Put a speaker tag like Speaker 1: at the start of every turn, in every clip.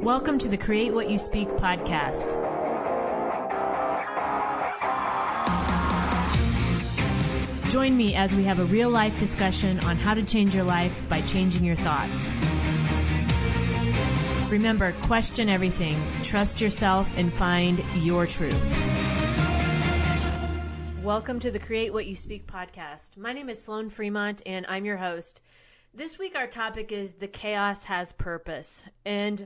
Speaker 1: Welcome to the Create What You Speak podcast. Join me as we have a real-life discussion on how to change your life by changing your thoughts. Remember, question everything, trust yourself, and find your truth. Welcome to the Create What You Speak podcast. My name is Sloan Fremont, and I'm your host. This week, our topic is The Chaos Has Purpose. And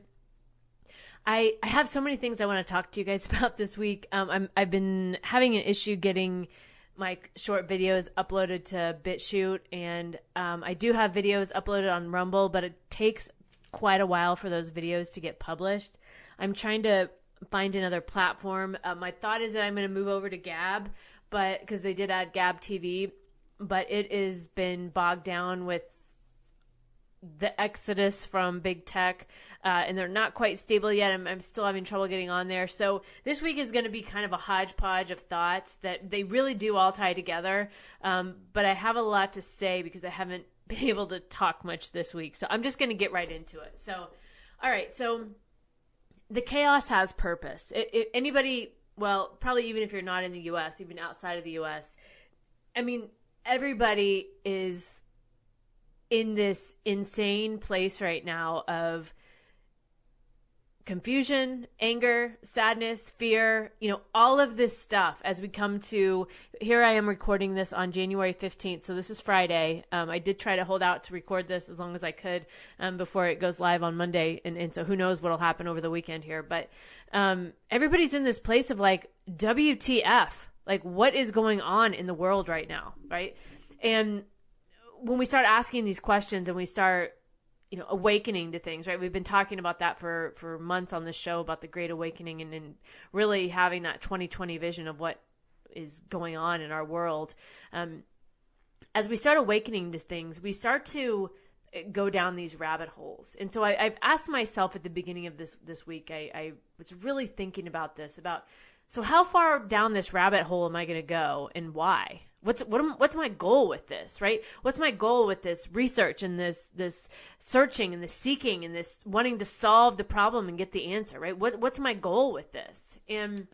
Speaker 1: I have so many things I want to talk to you guys about this week. I've been having an issue getting my short videos uploaded to BitChute, and I do have videos uploaded on Rumble, but it takes quite a while for those videos to get published. I'm trying to find another platform. My thought is that I'm going to move over to Gab, but because they did add Gab TV, but it has been bogged down with the exodus from big tech, and they're not quite stable yet. I'm still having trouble getting on there. So this week is going to be kind of a hodgepodge of thoughts that they really do all tie together. But I have a lot to say because I haven't been able to talk much this week. So I'm just going to get right into it. So, all right. So the chaos has purpose. Anybody, well, probably even if you're not in the U.S., even outside of the U.S., I mean, everybody is in this insane place right now of confusion, anger, sadness, fear, all of this stuff as we come to, here I am recording this on January 15th. So this is Friday. I did try to hold out to record this as long as I could before it goes live on Monday. And so who knows what'll happen over the weekend here. But everybody's in this place of like, WTF, like what is going on in the world right now, right? And when we start asking these questions and we start, awakening to things, right? We've been talking about that for months on this show about the Great Awakening and really having that 2020 vision of what is going on in our world. As we start awakening to things, we start to go down these rabbit holes. And so I've asked myself at the beginning of this week, I was really thinking about this, so how far down this rabbit hole am I going to go and why? What's my goal with this, right? What's my goal with this research and this searching and this seeking and this wanting to solve the problem and get the answer, right? What's my goal with this? And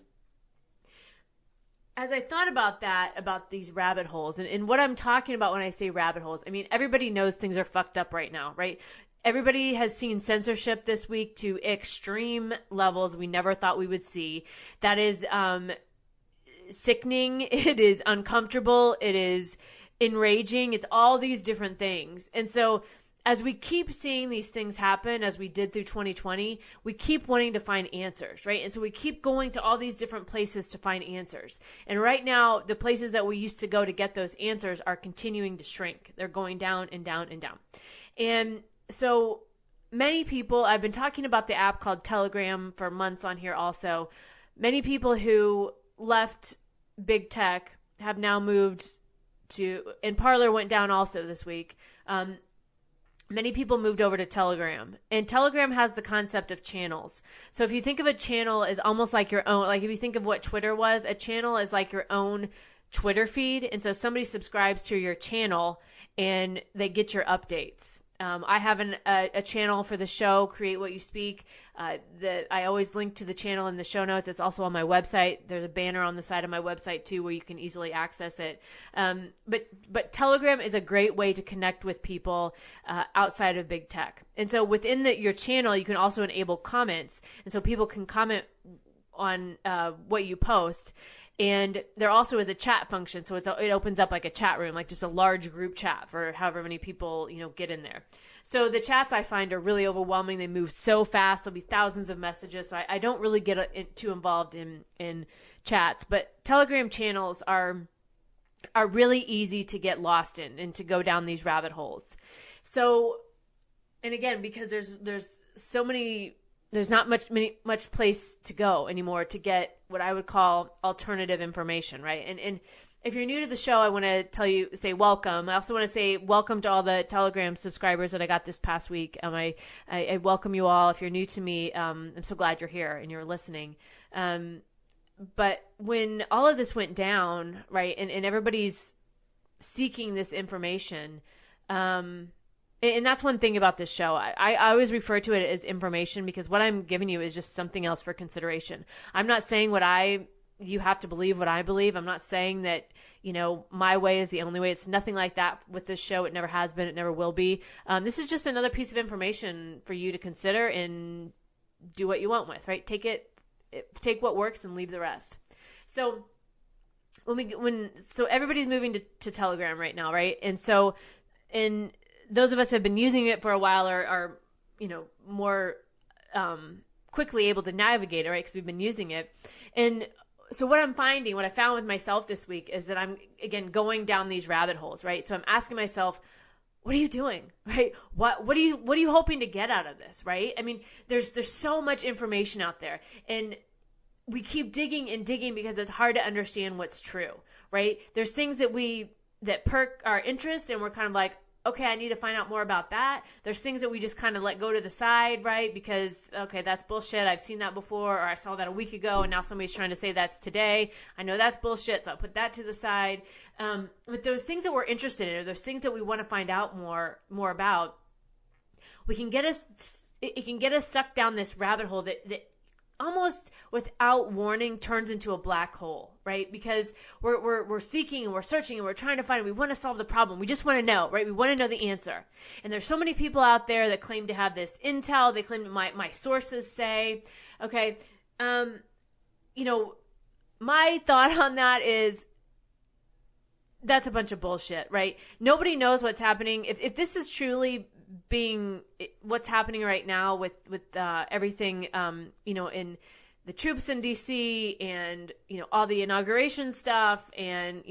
Speaker 1: as I thought about that, about these rabbit holes and what I'm talking about when I say rabbit holes, I mean, everybody knows things are fucked up right now, right? Everybody has seen censorship this week to extreme levels we never thought we would see. That is, sickening, it is uncomfortable, it is enraging, it's all these different things. And so as we keep seeing these things happen, as we did through 2020, we keep wanting to find answers, right? And so we keep going to all these different places to find answers. And right now, the places that we used to go to get those answers are continuing to shrink. They're going down and down and down. And so many people, I've been talking about the app called Telegram for months on here also. Many people who left big tech have now moved to, and Parler went down also this week. Many people moved over to Telegram, and Telegram has the concept of channels. So if you think of a channel as almost like your own, like if you think of what Twitter was, a channel is like your own Twitter feed. And so somebody subscribes to your channel and they get your updates. I have a channel for the show, Create What You Speak. I always link to the channel in the show notes. It's also on my website. There's a banner on the side of my website too, where you can easily access it. But Telegram is a great way to connect with people outside of big tech. And so within your channel, you can also enable comments, and so people can comment on what you post. And there also is a chat function, so it opens up like a chat room, like just a large group chat for however many people get in there. So the chats I find are really overwhelming. They move so fast. There'll be thousands of messages, so I don't really get too involved in chats. But Telegram channels are really easy to get lost in and to go down these rabbit holes. So, and again, because there's so many. There's not much place to go anymore to get what I would call alternative information, right? And if you're new to the show, I want to say welcome. I also want to say welcome to all the Telegram subscribers that I got this past week. I welcome you all. If you're new to me, I'm so glad you're here and you're listening. But when all of this went down, right, and everybody's seeking this information, And that's one thing about this show. I always refer to it as information because what I'm giving you is just something else for consideration. I'm not saying you have to believe what I believe. I'm not saying that, my way is the only way. It's nothing like that with this show. It never has been. It never will be. This is just another piece of information for you to consider and do what you want with, right? Take what works and leave the rest. So so everybody's moving to Telegram right now, right? And so, those of us who have been using it for a while are more quickly able to navigate it, right? Because we've been using it. And so what I found with myself this week is that I'm, again, going down these rabbit holes, right? So I'm asking myself, what are you doing, right? What are you hoping to get out of this, right? I mean, there's so much information out there, and we keep digging and digging because it's hard to understand what's true, right? There's things that perk our interest, and we're kind of like, okay, I need to find out more about that. There's things that we just kind of let go to the side, right? Because, okay, that's bullshit. I've seen that before, or I saw that a week ago, and now somebody's trying to say that's today. I know that's bullshit, so I'll put that to the side. But those things that we're interested in, or those things that we want to find out more about, it can get us sucked down this rabbit hole that almost without warning turns into a black hole, right? Because we're seeking and we're searching and we're trying to find, we want to solve the problem. We just want to know, right? We want to know the answer. And there's so many people out there that claim to have this intel. They claim my sources say, okay, my thought on that is that's a bunch of bullshit, right? Nobody knows what's happening. If this is truly being what's happening right now with everything, in the troops in DC and, all the inauguration stuff and,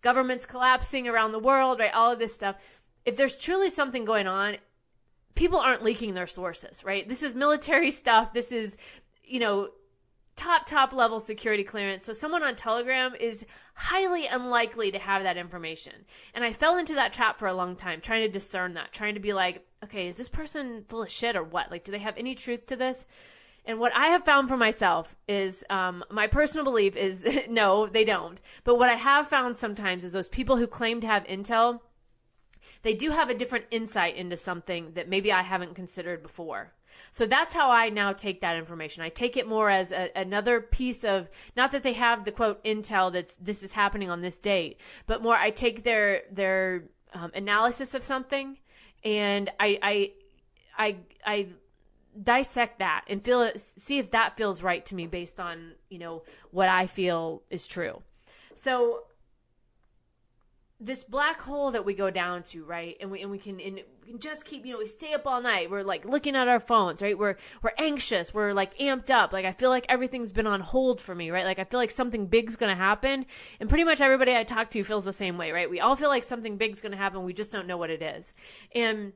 Speaker 1: governments collapsing around the world, right? All of this stuff. If there's truly something going on, people aren't leaking their sources, right? This is military stuff. This is, top level security clearance. So someone on Telegram is highly unlikely to have that information. And I fell into that trap for a long time, trying to discern that, trying to be like, okay, is this person full of shit or what? Like, do they have any truth to this? And what I have found for myself is, my personal belief is no, they don't. But what I have found sometimes is those people who claim to have intel, they do have a different insight into something that maybe I haven't considered before. So that's how I now take that information. I take it more as another piece of, not that they have the quote intel that this is happening on this date, but more I take their analysis of something and I dissect that and see if that feels right to me based on, what I feel is true. So this black hole that we go down to, right? And we can just keep, we stay up all night. We're like looking at our phones, right? We're anxious. We're like amped up. Like I feel like everything's been on hold for me, right? Like I feel like something big's going to happen. And pretty much everybody I talk to feels the same way, right? We all feel like something big's going to happen. We just don't know what it is. And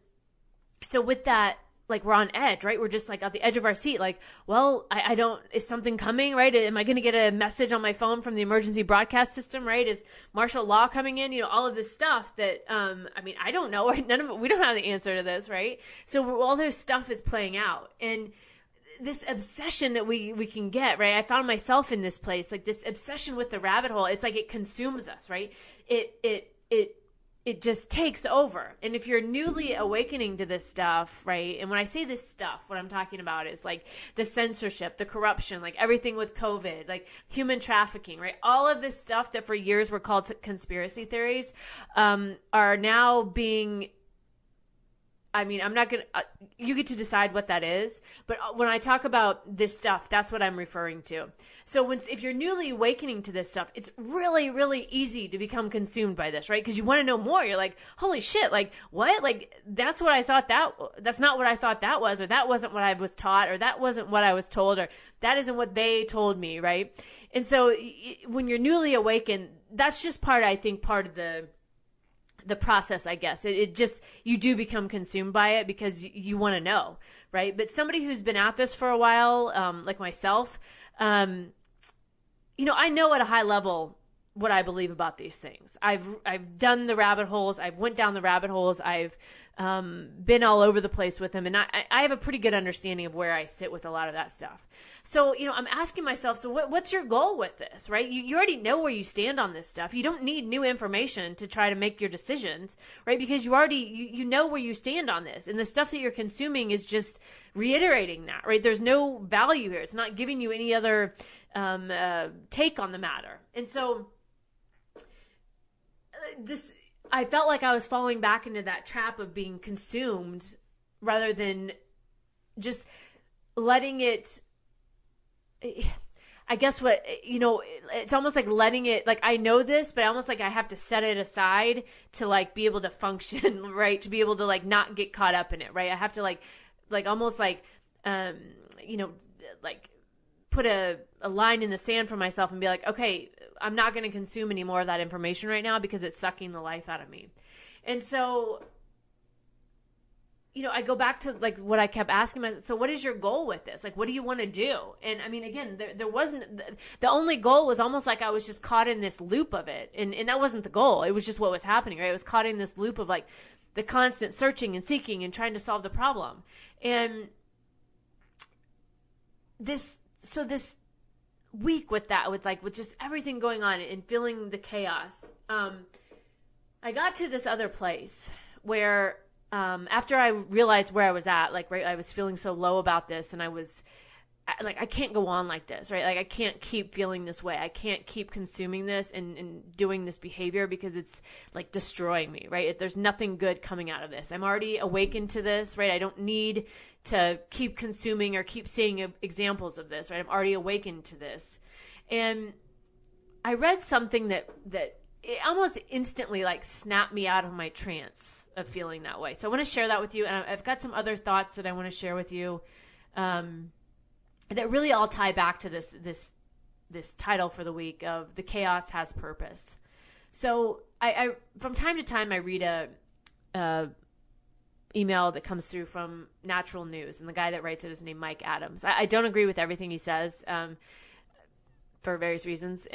Speaker 1: so with that, like we're on edge, right? We're just like at the edge of our seat. Like, well, I don't, is something coming, right? Am I going to get a message on my phone from the emergency broadcast system, right? Is martial law coming in? All of this stuff that, I don't know, right? We don't have the answer to this, right? So all this stuff is playing out. And this obsession that we can get, right? I found myself in this place, like this obsession with the rabbit hole. It's like it consumes us, right? It just takes over. And if you're newly awakening to this stuff, right? And when I say this stuff, what I'm talking about is like the censorship, the corruption, like everything with COVID, like human trafficking, right? All of this stuff that for years were called conspiracy theories, are now being, I'm not going to, you get to decide what that is. But when I talk about this stuff, that's what I'm referring to. So if you're newly awakening to this stuff, it's really, really easy to become consumed by this, right? Because you want to know more. You're like, holy shit, like what? Like that's what I thought that's not what I thought that was, or that wasn't what I was taught, or that wasn't what I was told, or that isn't what they told me, right? And so when you're newly awakened, that's just part of the process, I guess. It just, you do become consumed by it because you want to know, right? But somebody who's been at this for a while, like myself, I know at a high level what I believe about these things. I've done the rabbit holes. I've went down the rabbit holes. I've been all over the place with them. And I have a pretty good understanding of where I sit with a lot of that stuff. So, I'm asking myself, so what's your goal with this, right? You already know where you stand on this stuff. You don't need new information to try to make your decisions, right? Because you know where you stand on this. And the stuff that you're consuming is just reiterating that, right? There's no value here. It's not giving you any other take on the matter. And so I felt like I was falling back into that trap of being consumed rather than just letting it, I guess it's almost like letting it, like I know this, but almost like I have to set it aside to like be able to function, right? To be able to like not get caught up in it, right? I have to like almost like, like put a line in the sand for myself and be like, okay, I'm not going to consume any more of that information right now because it's sucking the life out of me. And so, I go back to like what I kept asking myself. So what is your goal with this? Like, what do you want to do? And I mean, again, there wasn't, the only goal was almost like I was just caught in this loop of it. And that wasn't the goal. It was just what was happening, right? I was caught in this loop of like the constant searching and seeking and trying to solve the problem. And this week with just everything going on and feeling the chaos, I got to this other place where after I realized where I was at, like, right, I was feeling so low about this, and I was like, I can't go on like this, right? Like, I can't keep feeling this way. I can't keep consuming this and doing this behavior because it's like destroying me, right? There's nothing good coming out of this. I'm already awakened to this, right? I don't need to keep consuming or keep seeing examples of this, right? I'm already awakened to this. And I read something that it almost instantly like snapped me out of my trance of feeling that way. So I want to share that with you. And I've got some other thoughts that I want to share with you that really all tie back to this title for the week of The Chaos Has Purpose. So I from time to time I read a email that comes through from Natural News, and the guy that writes it is named Mike Adams. I don't agree with everything he says for various reasons,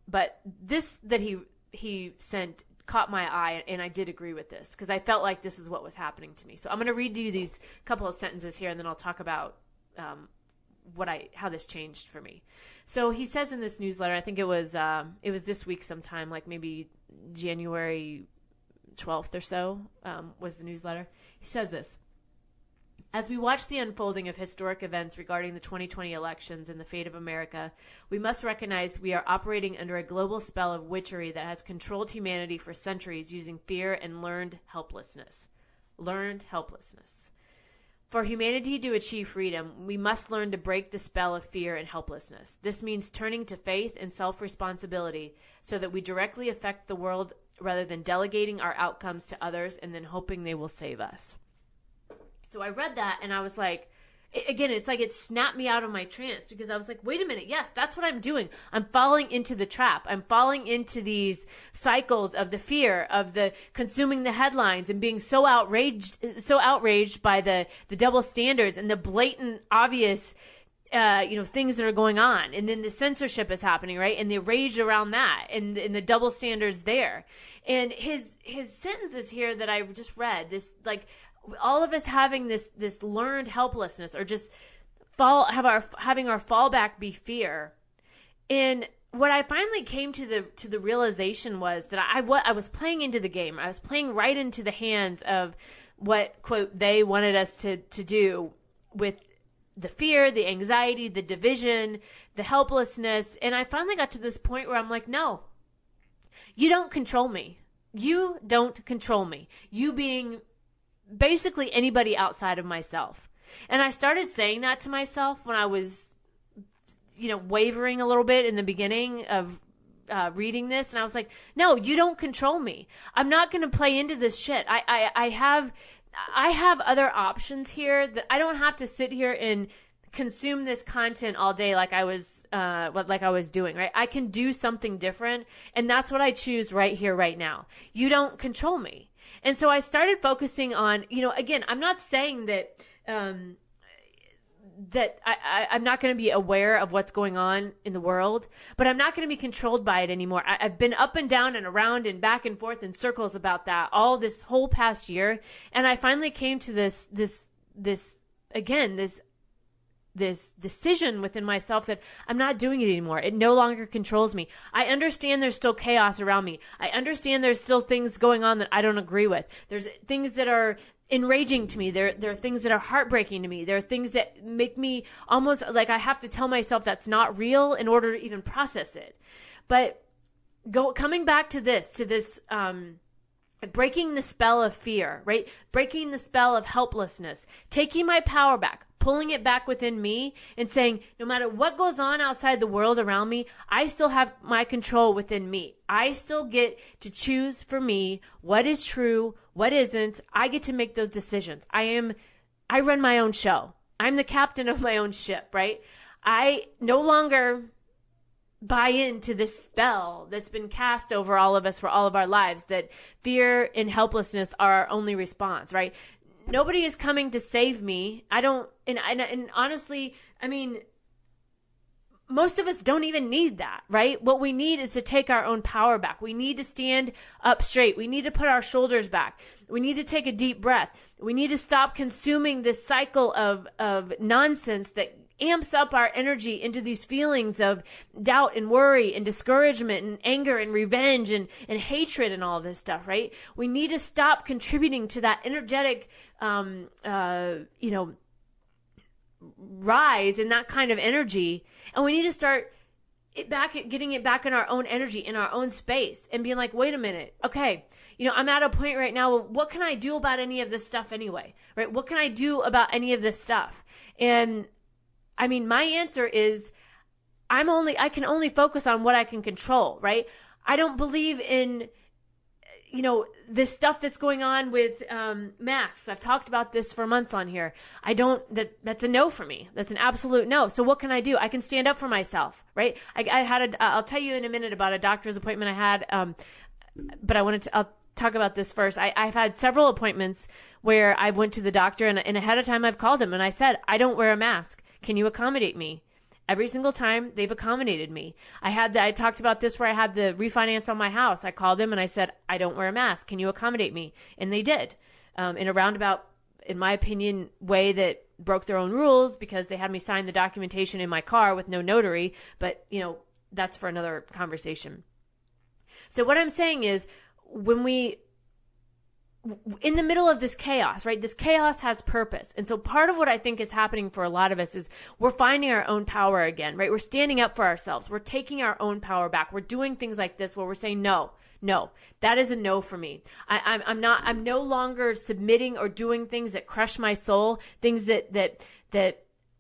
Speaker 1: but this that he sent caught my eye, and I did agree with this because I felt like this is what was happening to me. So I'm going to read you these couple of sentences here, and then I'll talk about how this changed for me. So he says in this newsletter, I think it was this week sometime, like maybe January 12th or so, was the newsletter. He says this: as we watch the unfolding of historic events regarding the 2020 elections and the fate of America, we must recognize we are operating under a global spell of witchery that has controlled humanity for centuries using fear and learned helplessness. Learned helplessness. For humanity to achieve freedom, we must learn to break the spell of fear and helplessness. This means turning to faith and self-responsibility so that we directly affect the world rather than delegating our outcomes to others and then hoping they will save us. So I read that and I was like, again, it's like it snapped me out of my trance because I was like, wait a minute. Yes, that's what I'm doing. I'm falling into the trap. I'm falling into these cycles of the fear, of the consuming the headlines and being so outraged by the double standards and the blatant, obvious, things that are going on. And then the censorship is happening, right? And the rage around that and the double standards there. And his sentences here that I just read, this like, all of us having this learned helplessness, or just having our fallback be fear. And what I finally came to the realization was that I was playing into the game. I was playing right into the hands of what, quote, they wanted us to do with the fear, the anxiety, the division, the helplessness. And I finally got to this point where I'm like, no, you don't control me. You don't control me. You being basically anybody outside of myself. And I started saying that to myself when I was, wavering a little bit in the beginning of reading this. And I was like, no, you don't control me. I'm not going to play into this shit. I have other options here that I don't have to sit here and consume this content all day like I was doing, right? I can do something different. And that's what I choose right here, right now. You don't control me. And so I started focusing on, again, I'm not saying that that I'm not going to be aware of what's going on in the world, but I'm not going to be controlled by it anymore. I've been up and down and around and back and forth in circles about that all this whole past year. And I finally came to this decision within myself that I'm not doing it anymore. It no longer controls me. I understand there's still chaos around me. I understand there's still things going on that I don't agree with. There's things that are enraging to me. There are things that are heartbreaking to me. There are things that make me almost like I have to tell myself that's not real in order to even process it. But coming back to this, breaking the spell of fear, right? Breaking the spell of helplessness, taking my power back, pulling it back within me and saying, no matter what goes on outside the world around me, I still have my control within me. I still get to choose for me what is true, what isn't. I get to make those decisions. I run my own show. I'm the captain of my own ship, right? I no longer buy into this spell that's been cast over all of us for all of our lives, that fear and helplessness are our only response, right? Nobody is coming to save me. And honestly, I mean, most of us don't even need that, right? What we need is to take our own power back. We need to stand up straight. We need to put our shoulders back. We need to take a deep breath. We need to stop consuming this cycle of nonsense that amps up our energy into these feelings of doubt and worry and discouragement and anger and revenge and hatred and all this stuff, right? We need to stop contributing to that energetic, rise in that kind of energy. And we need to start getting it back in our own energy, in our own space, and being like, wait a minute. Okay. I'm at a point right now. What can I do about any of this stuff anyway? Right? What can I do about any of this stuff? And I mean, my answer is I can only focus on what I can control, right? I don't believe in, this stuff that's going on with masks. I've talked about this for months on here. That's a no for me. That's an absolute no. So what can I do? I can stand up for myself, right? I'll tell you in a minute about a doctor's appointment I had, but I'll talk about this first. I've had several appointments where I went to the doctor and ahead of time I've called him and I said, I don't wear a mask. Can you accommodate me? Every single time they've accommodated me. I talked about this where I had the refinance on my house. I called them and I said, I don't wear a mask. Can you accommodate me? And they did, in a roundabout, in my opinion, way that broke their own rules because they had me sign the documentation in my car with no notary. But, that's for another conversation. So what I'm saying is, in the middle of this chaos, right? This chaos has purpose. And so part of what I think is happening for a lot of us is we're finding our own power again, right? We're standing up for ourselves. We're taking our own power back. We're doing things like this where we're saying, no, that is a no for me. I'm no longer submitting or doing things that crush my soul, things that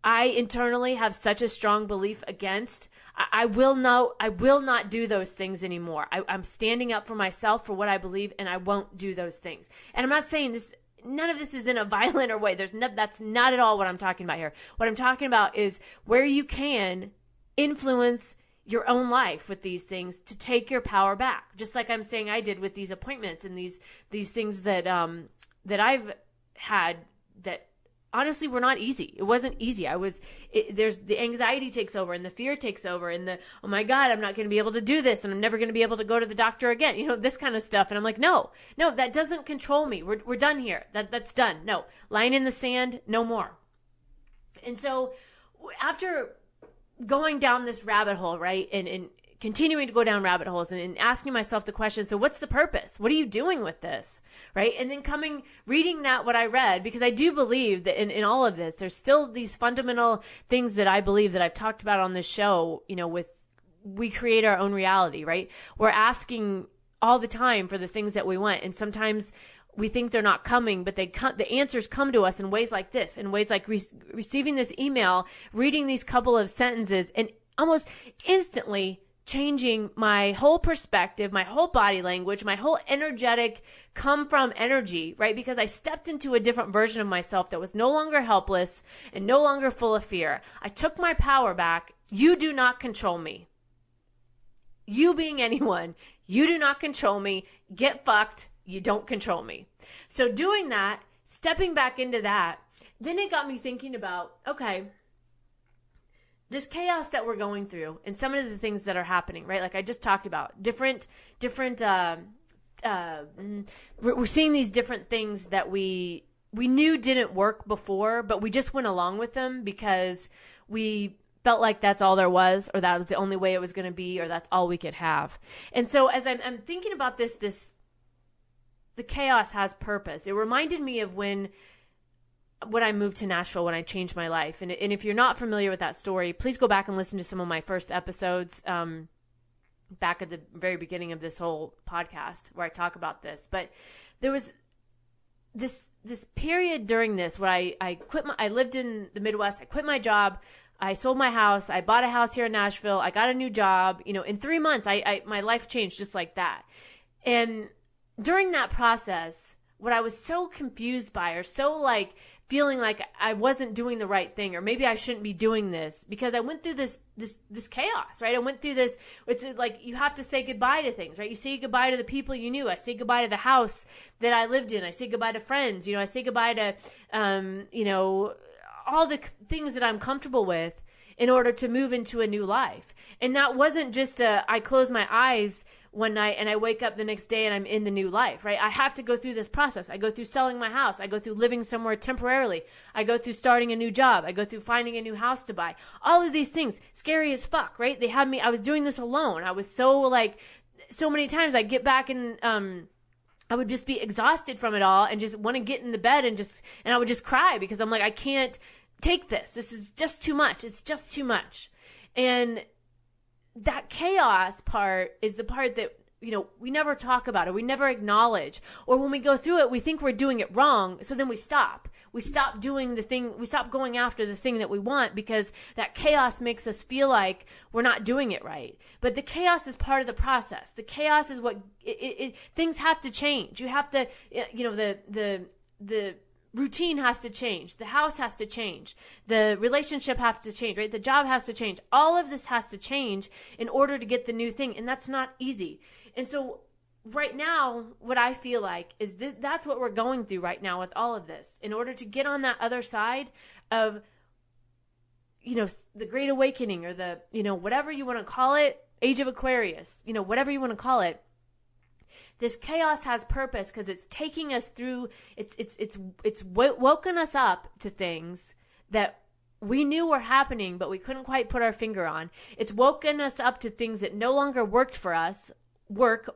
Speaker 1: I internally have such a strong belief against. I will not do those things anymore. I'm standing up for myself, for what I believe, and I won't do those things. And I'm not saying this, none of this is in a violent or way. That's not at all what I'm talking about here. What I'm talking about is where you can influence your own life with these things to take your power back. Just like I'm saying I did with these appointments and these things that I've had that honestly were not easy. It wasn't easy. There's the anxiety takes over and the fear takes over and oh my God, I'm not going to be able to do this and I'm never going to be able to go to the doctor again. This kind of stuff. And I'm like, no, that doesn't control me. We're done here. That's done. No, line in the sand, no more. And so after going down this rabbit hole, right? And continuing to go down rabbit holes and asking myself the question, so what's the purpose? What are you doing with this? Right? And then reading what I read, because I do believe that in all of this, there's still these fundamental things that I believe that I've talked about on this show, we create our own reality, right? We're asking all the time for the things that we want. And sometimes we think they're not coming, but the answers come to us in ways like this, in ways like receiving this email, reading these couple of sentences, and almost instantly changing my whole perspective, my whole body language, my whole energetic come from energy, right? Because I stepped into a different version of myself that was no longer helpless and no longer full of fear. I took my power back. You do not control me. You being anyone, you do not control me. Get fucked. You don't control me. So doing that, stepping back into that, then it got me thinking about, okay, this chaos that we're going through and some of the things that are happening, right? Like I just talked about different, we're seeing these different things that we knew didn't work before, but we just went along with them because we felt like that's all there was, or that was the only way it was going to be, or that's all we could have. And so as I'm thinking about this, the chaos has purpose. It reminded me of when I moved to Nashville, when I changed my life. And if you're not familiar with that story, please go back and listen to some of my first episodes back at the very beginning of this whole podcast where I talk about this. But there was this period during this where I lived in the Midwest. I quit my job. I sold my house. I bought a house here in Nashville. I got a new job. In 3 months, my life changed just like that. And during that process, what I was so confused by, or so like feeling like I wasn't doing the right thing, or maybe I shouldn't be doing this, because I went through this chaos, right? I went through this. It's like you have to say goodbye to things, right? You say goodbye to the people you knew. I say goodbye to the house that I lived in. I say goodbye to friends. I say goodbye to, all the things that I'm comfortable with in order to move into a new life. And that wasn't just I close my eyes one night and I wake up the next day and I'm in the new life, right? I have to go through this process. I go through selling my house. I go through living somewhere temporarily. I go through starting a new job. I go through finding a new house to buy. All of these things, scary as fuck, right? I was doing this alone. I was so many times I get back and, I would just be exhausted from it all and just want to get in the bed and I would just cry because I'm like, I can't take this. This is just too much. It's just too much. And that chaos part is the part that, we never talk about, or we never acknowledge, or when we go through it, we think we're doing it wrong. So then we stop doing the thing. We stop going after the thing that we want because that chaos makes us feel like we're not doing it right. But the chaos is part of the process. The chaos is what things have to change. You have to, the routine has to change. The house has to change. The relationship has to change, right? The job has to change. All of this has to change in order to get the new thing. And that's not easy. And so right now, what I feel like is that's what we're going through right now with all of this. In order to get on that other side of, the Great Awakening, or the, whatever you want to call it, Age of Aquarius, whatever you want to call it, this chaos has purpose because it's taking us through, it's woken us up to things that we knew were happening, but we couldn't quite put our finger on. It's woken us up to things that no longer worked for us, worked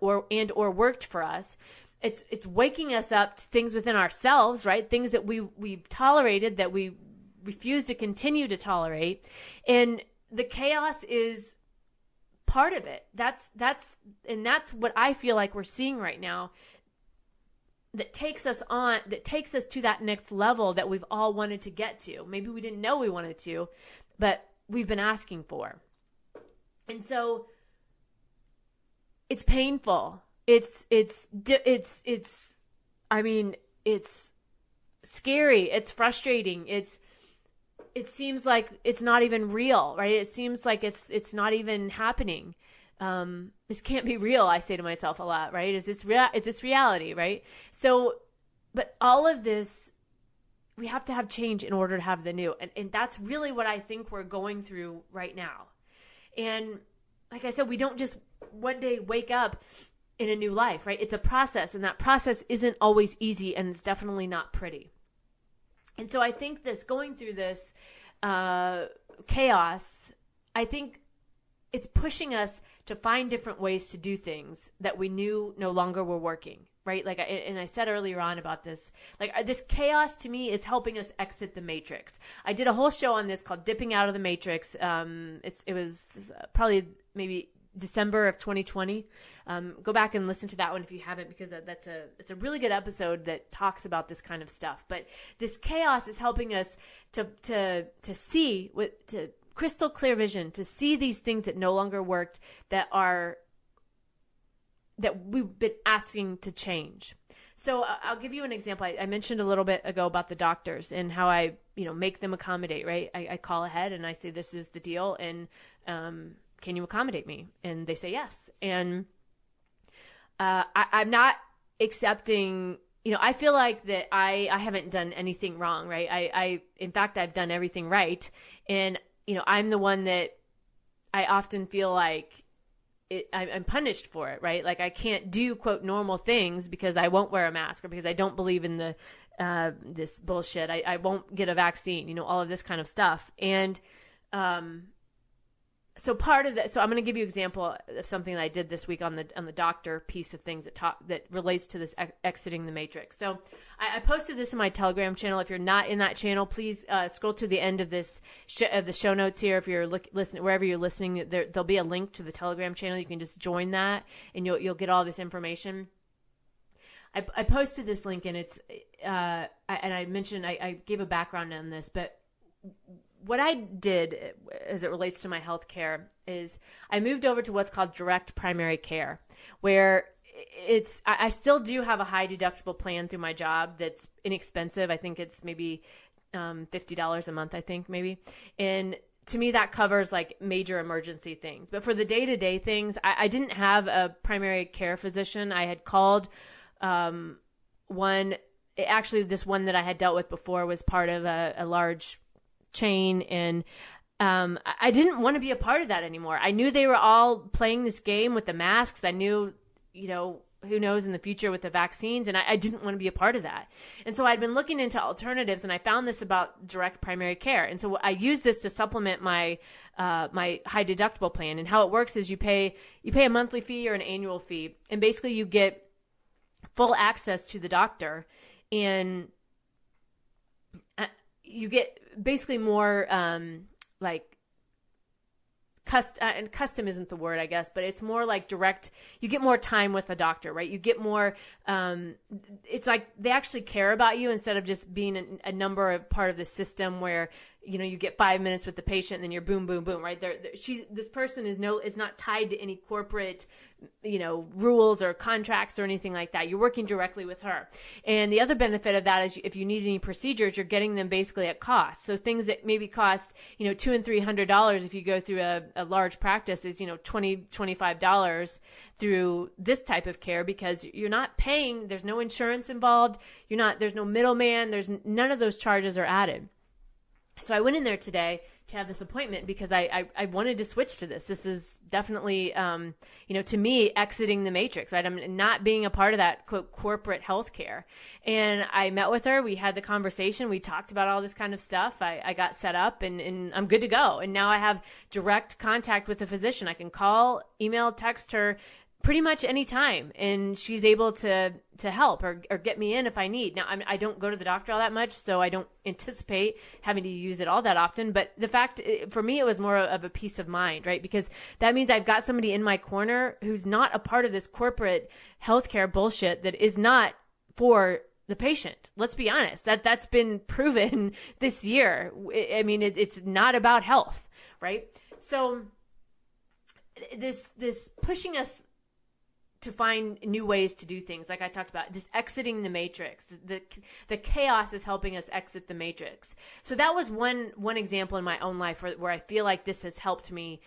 Speaker 1: for us. It's waking us up to things within ourselves, right? Things that we've tolerated that we refuse to continue to tolerate. And the chaos is part of it. That's what I feel like we're seeing right now, that takes us to that next level that we've all wanted to get to. Maybe we didn't know we wanted to, but we've been asking for. And so it's painful. It's scary. It's frustrating. It seems like it's not even real, right? It seems like it's not even happening. This can't be real, I say to myself a lot, right? Is this reality, right? So, but all of this, we have to have change in order to have the new. And that's really what I think we're going through right now. And like I said, we don't just one day wake up in a new life, right? It's a process, and that process isn't always easy, and it's definitely not pretty. And so I think going through this chaos, I think it's pushing us to find different ways to do things that we knew no longer were working, right? And I said earlier on about this, this chaos to me is helping us exit the matrix. I did a whole show on this called Dipping Out of the Matrix. It was probably maybe December of 2020. Go back and listen to that one if you haven't, because it's a really good episode that talks about this kind of stuff. But this chaos is helping us to see to crystal clear vision, to see these things that no longer worked, that we've been asking to change. So I'll give you an example. I mentioned a little bit ago about the doctors and how I make them accommodate, right? I call ahead and I say, this is the deal, and can you accommodate me? And they say yes. And I'm not accepting, I feel like that I haven't done anything wrong, right? In fact, I've done everything right. And I'm the one that I often feel like I'm punished for it, right? Like I can't do quote normal things because I won't wear a mask or because I don't believe in the this bullshit. I won't get a vaccine, all of this kind of stuff. And so part of that, so I'm going to give you an example of something that I did this week on the doctor piece of things that relates to this exiting the matrix. So I posted this in my Telegram channel. If you're not in that channel, please scroll to the end of this of the show notes here. If you're listening, wherever you're listening, there'll be a link to the Telegram channel. You can just join that, and you'll get all this information. I posted this link, and it's and I mentioned I gave a background on this, but what I did as it relates to my health care is I moved over to what's called direct primary care, where I still do have a high deductible plan through my job that's inexpensive. I think it's maybe $50 a month, I think maybe. And to me, that covers like major emergency things. But for the day-to-day things, I didn't have a primary care physician. I had called one. Actually, this one that I had dealt with before was part of a large chain, and I didn't want to be a part of that anymore. I knew they were all playing this game with the masks. I knew, who knows in the future with the vaccines, and I didn't want to be a part of that. And so I'd been looking into alternatives, and I found this about direct primary care. And so I used this to supplement my my high deductible plan. And how it works is you pay a monthly fee or an annual fee, and basically you get full access to the doctor, and you get basically more custom isn't the word, I guess, but it's more like direct. You get more time with the doctor, right? You get more, it's like they actually care about you instead of just being a number of part of the system where, you get 5 minutes with the patient and then you're boom, boom, boom, right? This person is not tied to any corporate, rules or contracts or anything like that. You're working directly with her. And the other benefit of that is if you need any procedures, you're getting them basically at cost. So things that maybe cost, $200 and $300 if you go through a large practice is, $20, $25 through this type of care, because you're not paying, there's no insurance involved. There's no middleman. None of those charges are added. So I went in there today to have this appointment because I wanted to switch to this. This is definitely, to me, exiting the matrix, right? I'm not being a part of that, quote, corporate healthcare. And I met with her. We had the conversation. We talked about all this kind of stuff. I got set up and I'm good to go. And now I have direct contact with the physician. I can call, email, text her pretty much any time, and she's able to help or get me in if I need. Now, I don't go to the doctor all that much, so I don't anticipate having to use it all that often. But the fact, for me, it was more of a peace of mind, right? Because that means I've got somebody in my corner who's not a part of this corporate healthcare bullshit that is not for the patient. Let's be honest. That's been proven this year. I mean, it's not about health, right? So this pushing us to find new ways to do things, like I talked about, this exiting the matrix. The chaos is helping us exit the matrix. So that was one example in my own life where I feel like this has helped me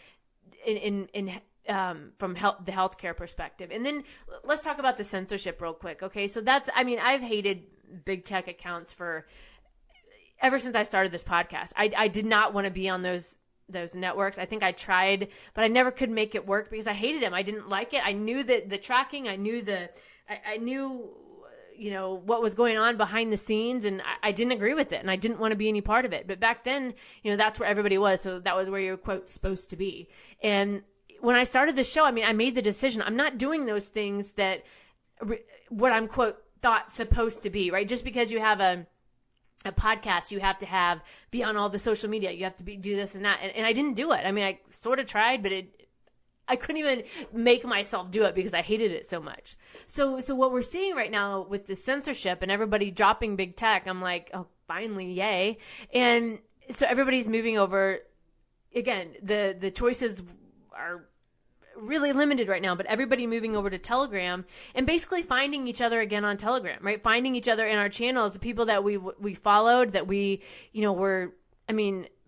Speaker 1: from the healthcare perspective. And then let's talk about the censorship real quick. Okay, so I've hated big tech accounts ever since I started this podcast. I did not want to be on those networks. I think I tried, but I never could make it work because I hated them. I didn't like it. I knew that the tracking, I knew what was going on behind the scenes, and I didn't agree with it, and I didn't want to be any part of it. But back then, that's where everybody was. So that was where you're, quote, supposed to be. And when I started the show, I made the decision. I'm not doing those things that what I'm, quote, thought supposed to be, right? Just because you have a podcast, you have to be on all the social media. You have to do this and that. And I didn't do it. I sort of tried, but I couldn't even make myself do it because I hated it so much. So what we're seeing right now with the censorship and everybody dropping big tech, I'm like, oh, finally, yay. And so everybody's moving over. Again, the choices are really limited right now, but everybody moving over to Telegram and basically finding each other again on Telegram, right? Finding each other in our channels, the people that we followed, that we, were,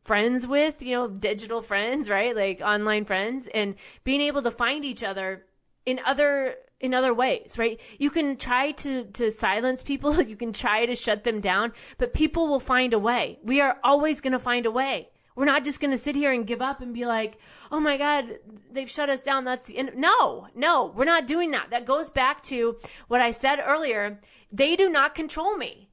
Speaker 1: friends with, digital friends, right? Like online friends, and being able to find each other in other ways, right? You can try to silence people. You can try to shut them down, but people will find a way. We are always going to find a way. We're not just going to sit here and give up and be like, oh my God, they've shut us down. That's the end. No, we're not doing that. That goes back to what I said earlier. They do not control me.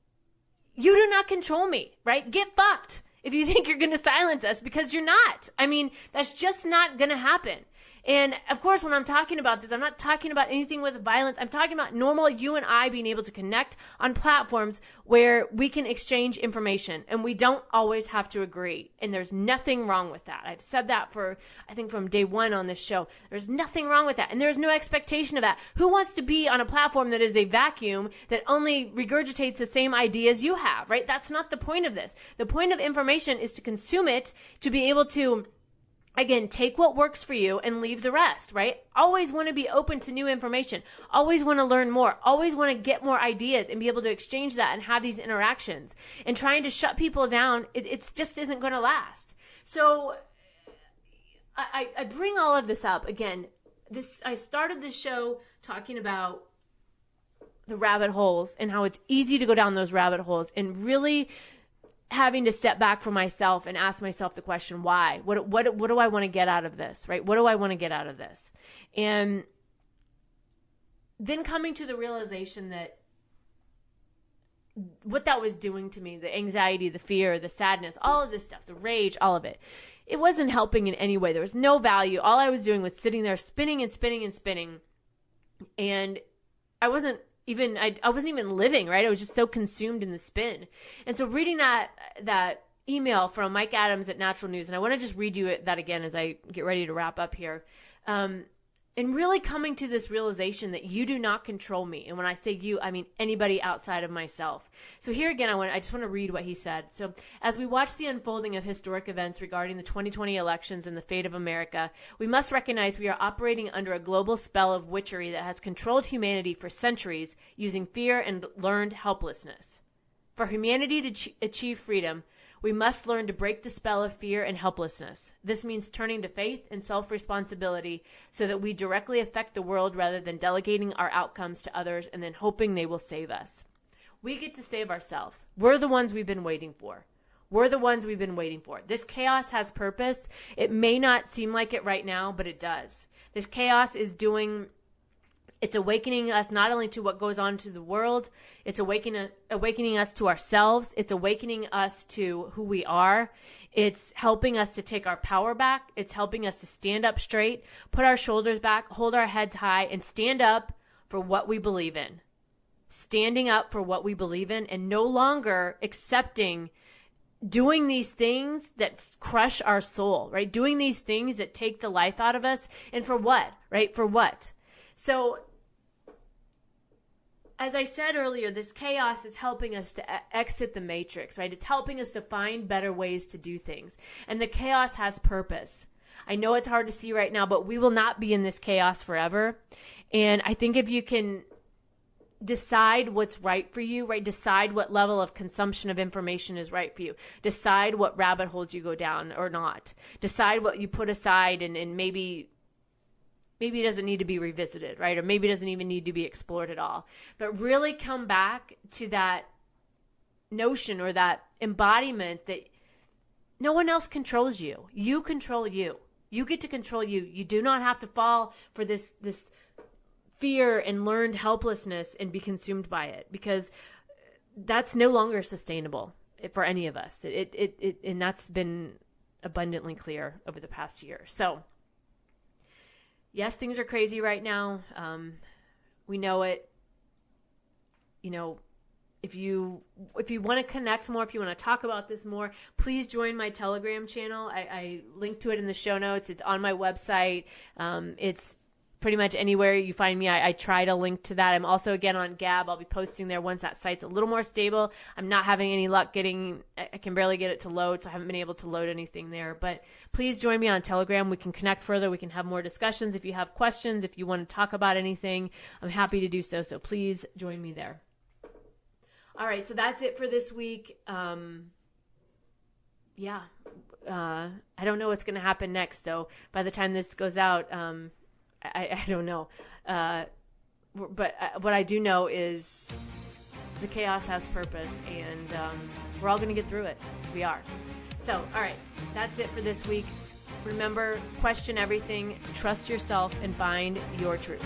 Speaker 1: You do not control me, right? Get fucked if you think you're going to silence us, because you're not. I mean, that's just not going to happen. And of course, when I'm talking about this, I'm not talking about anything with violence. I'm talking about normal you and I being able to connect on platforms where we can exchange information, and we don't always have to agree. And there's nothing wrong with that. I've said that I think from day one on this show. There's nothing wrong with that. And there's no expectation of that. Who wants to be on a platform that is a vacuum that only regurgitates the same ideas you have, right? That's not the point of this. The point of information is to consume it, to be able to, again, take what works for you and leave the rest, right? Always want to be open to new information. Always want to learn more. Always want to get more ideas and be able to exchange that and have these interactions. And trying to shut people down, it just isn't going to last. So I bring all of this up. Again, I started this show talking about the rabbit holes and how it's easy to go down those rabbit holes, and really having to step back for myself and ask myself the question, why? What do I want to get out of this, right? What do I want to get out of this? And then coming to the realization that what that was doing to me, the anxiety, the fear, the sadness, all of this stuff, the rage, all of it, it wasn't helping in any way. There was no value. All I was doing was sitting there spinning and spinning and spinning. And I wasn't even living, right? I was just so consumed in the spin. And so reading that email from Mike Adams at Natural News, and I want to just read you that again as I get ready to wrap up here. And really coming to this realization that you do not control me. And when I say you, I mean anybody outside of myself. So here again, I just want to read what he said. So as we watch the unfolding of historic events regarding the 2020 elections and the fate of America, we must recognize we are operating under a global spell of witchery that has controlled humanity for centuries using fear and learned helplessness. For humanity to achieve freedom, we must learn to break the spell of fear and helplessness. This means turning to faith and self-responsibility so that we directly affect the world rather than delegating our outcomes to others and then hoping they will save us. We get to save ourselves. We're the ones we've been waiting for. We're the ones we've been waiting for. This chaos has purpose. It may not seem like it right now, but it does. This chaos is it's awakening us not only to what goes on to the world, it's awakening us to ourselves. It's awakening us to who we are. It's helping us to take our power back. It's helping us to stand up straight, put our shoulders back, hold our heads high, and stand up for what we believe in. Standing up for what we believe in and no longer accepting doing these things that crush our soul, right? Doing these things that take the life out of us. And for what, right? For what? So, as I said earlier, this chaos is helping us to exit the matrix, right? It's helping us to find better ways to do things. And the chaos has purpose. I know it's hard to see right now, but we will not be in this chaos forever. And I think if you can decide what's right for you, right? Decide what level of consumption of information is right for you. Decide what rabbit holes you go down or not. Decide what you put aside and maybe it doesn't need to be revisited, right? Or maybe it doesn't even need to be explored at all. But really come back to that notion or that embodiment that no one else controls you. You control you. You get to control you. You do not have to fall for this fear and learned helplessness and be consumed by it, because that's no longer sustainable for any of us. And that's been abundantly clear over the past year. So, yes, things are crazy right now. We know it. You know, if you want to connect more, if you want to talk about this more, please join my Telegram channel. I linked to it in the show notes. It's on my website. It's pretty much anywhere you find me. I try to link to that. I'm also, again, on Gab. I'll be posting there once that site's a little more stable. I'm not having any luck I can barely get it to load, so I haven't been able to load anything there. But please join me on Telegram. We can connect further. We can have more discussions. If you have questions, if you want to talk about anything, I'm happy to do so. So please join me there. All right, so that's it for this week. I don't know what's going to happen next. So by the time this goes out, I don't know. But what I do know is the chaos has purpose, and we're all going to get through it. We are. So, all right, that's it for this week. Remember, question everything, trust yourself, and find your truth.